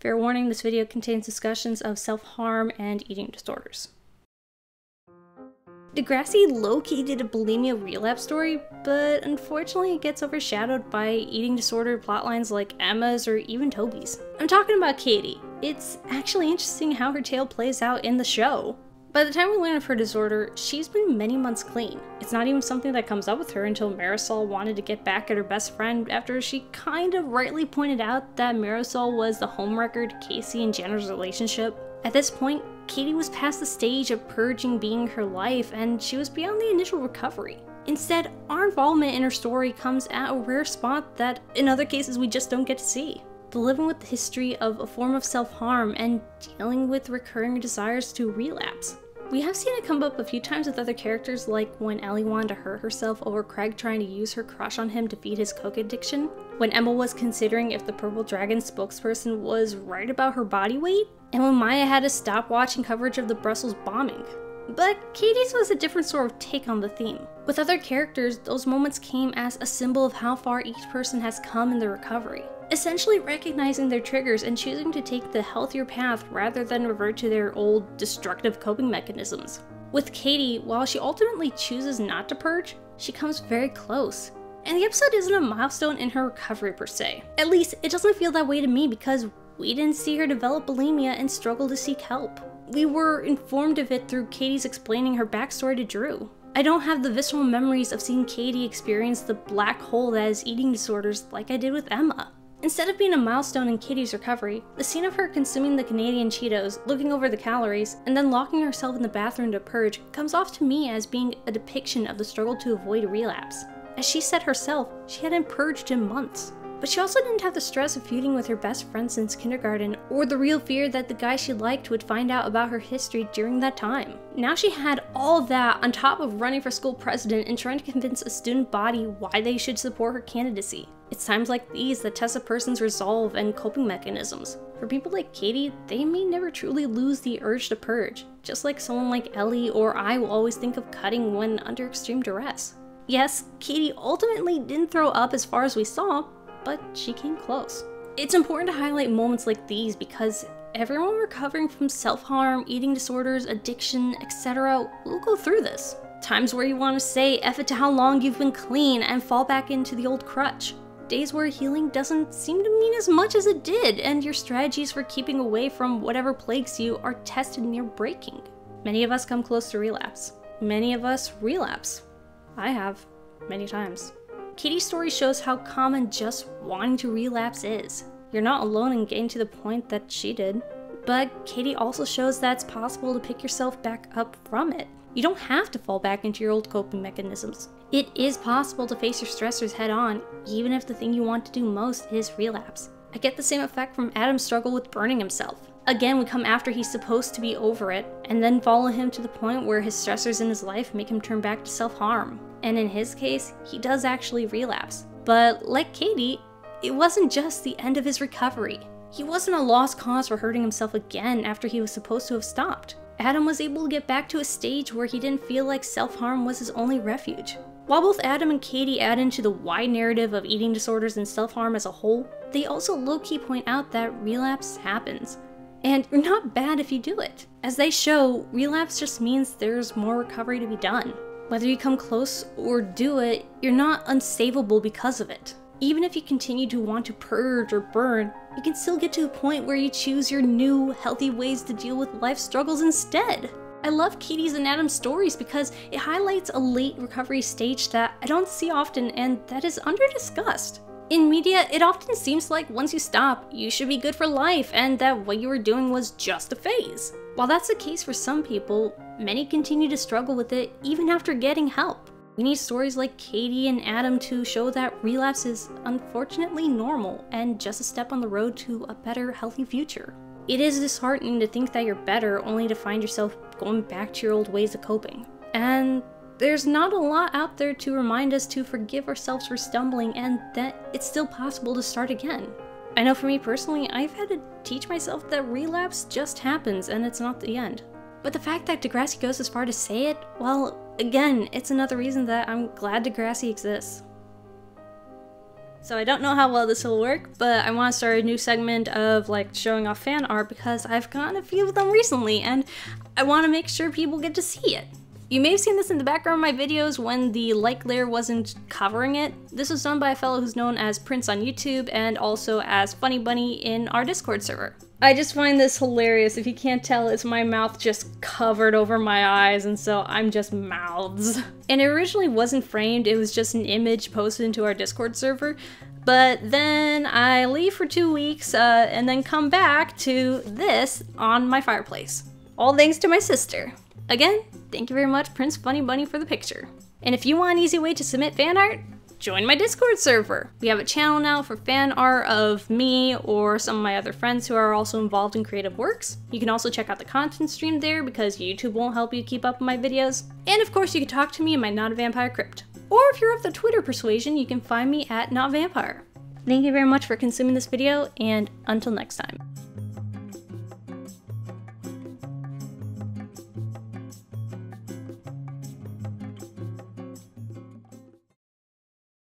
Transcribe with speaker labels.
Speaker 1: Fair warning, this video contains discussions of self-harm and eating disorders. Degrassi low-key did a bulimia relapse story, but unfortunately it gets overshadowed by eating disorder plotlines like Emma's or even Toby's. I'm talking about Katie. It's actually interesting how her tale plays out in the show. By the time we learn of her disorder, she's been many months clean. It's not even something that comes up with her until Marisol wanted to get back at her best friend after she kind of rightly pointed out that Marisol was the homewrecker to Casey and Jenner's relationship. At this point, Katie was past the stage of purging being her life, and she was beyond the initial recovery. Instead, our involvement in her story comes at a rare spot that in other cases we just don't get to see. The living with the history of a form of self-harm and dealing with recurring desires to relapse. We have seen it come up a few times with other characters, like when Ellie wanted to hurt herself over Craig trying to use her crush on him to feed his coke addiction, when Emma was considering if the Purple Dragon spokesperson was right about her body weight, and when Maya had to stop watching coverage of the Brussels bombing. But Katie's was a different sort of take on the theme. With other characters, those moments came as a symbol of how far each person has come in their recovery. Essentially recognizing their triggers and choosing to take the healthier path rather than revert to their old, destructive coping mechanisms. With Katie, while she ultimately chooses not to purge, she comes very close. And the episode isn't a milestone in her recovery per se. At least, it doesn't feel that way to me because we didn't see her develop bulimia and struggle to seek help. We were informed of it through Katie's explaining her backstory to Drew. I don't have the visceral memories of seeing Katie experience the black hole that is eating disorders like I did with Emma. Instead of being a milestone in Katie's recovery, the scene of her consuming the Canadian Cheetos, looking over the calories, and then locking herself in the bathroom to purge comes off to me as being a depiction of the struggle to avoid a relapse. As she said herself, she hadn't purged in months. But she also didn't have the stress of feuding with her best friend since kindergarten, or the real fear that the guy she liked would find out about her history during that time. Now she had all of that on top of running for school president and trying to convince a student body why they should support her candidacy. It's times like these that test a person's resolve and coping mechanisms. For people like Katie, they may never truly lose the urge to purge, just like someone like Ellie or I will always think of cutting when under extreme duress. Yes, Katie ultimately didn't throw up as far as we saw, but she came close. It's important to highlight moments like these because everyone recovering from self-harm, eating disorders, addiction, etc. will go through this. Times where you want to say F it to how long you've been clean and fall back into the old crutch. Days where healing doesn't seem to mean as much as it did, and your strategies for keeping away from whatever plagues you are tested near breaking. Many of us come close to relapse. Many of us relapse. I have, many times. Katie's story shows how common just wanting to relapse is. You're not alone in getting to the point that she did. But Katie also shows that it's possible to pick yourself back up from it. You don't have to fall back into your old coping mechanisms. It is possible to face your stressors head on, even if the thing you want to do most is relapse. I get the same effect from Adam's struggle with burning himself. Again, we come after he's supposed to be over it, and then follow him to the point where his stressors in his life make him turn back to self-harm. And in his case, he does actually relapse. But like Katie, it wasn't just the end of his recovery. He wasn't a lost cause for hurting himself again after he was supposed to have stopped. Adam was able to get back to a stage where he didn't feel like self-harm was his only refuge. While both Adam and Katie add into the wide narrative of eating disorders and self-harm as a whole, they also low-key point out that relapse happens. And you're not bad if you do it. As they show, relapse just means there's more recovery to be done. Whether you come close or do it, you're not unsavable because of it. Even if you continue to want to purge or burn, you can still get to a point where you choose your new, healthy ways to deal with life struggles instead. I love Katie's and Adam's stories because it highlights a late recovery stage that I don't see often and that is under-discussed. In media, it often seems like once you stop, you should be good for life and that what you were doing was just a phase. While that's the case for some people, many continue to struggle with it even after getting help. We need stories like Katie and Adam to show that relapse is unfortunately normal and just a step on the road to a better, healthy future. It is disheartening to think that you're better only to find yourself going back to your old ways of coping. And there's not a lot out there to remind us to forgive ourselves for stumbling and that it's still possible to start again. I know for me personally, I've had to teach myself that relapse just happens and it's not the end. But the fact that Degrassi goes as far to say it, well, again, it's another reason that I'm glad Degrassi exists. So I don't know how well this will work, but I want to start a new segment of like showing off fan art because I've gotten a few of them recently and I want to make sure people get to see it. You may have seen this in the background of my videos when the like layer wasn't covering it. This was done by a fellow who's known as Prince on YouTube and also as Funny Bunny in our Discord server. I just find this hilarious. If you can't tell, it's my mouth just covered over my eyes, and so I'm just mouths. And it originally wasn't framed, it was just an image posted into our Discord server, but then I leave for 2 weeks and then come back to this on my fireplace. All thanks to my sister. Again, thank you very much, Prince Funny Bunny, for the picture. And if you want an easy way to submit fan art, join my Discord server. We have a channel now for fan art of me or some of my other friends who are also involved in creative works. You can also check out the content stream there because YouTube won't help you keep up with my videos. And of course you can talk to me in my NotAVampyre crypt. Or if you're of the Twitter persuasion, you can find me at NotAVampyre. Thank you very much for consuming this video, and until next time.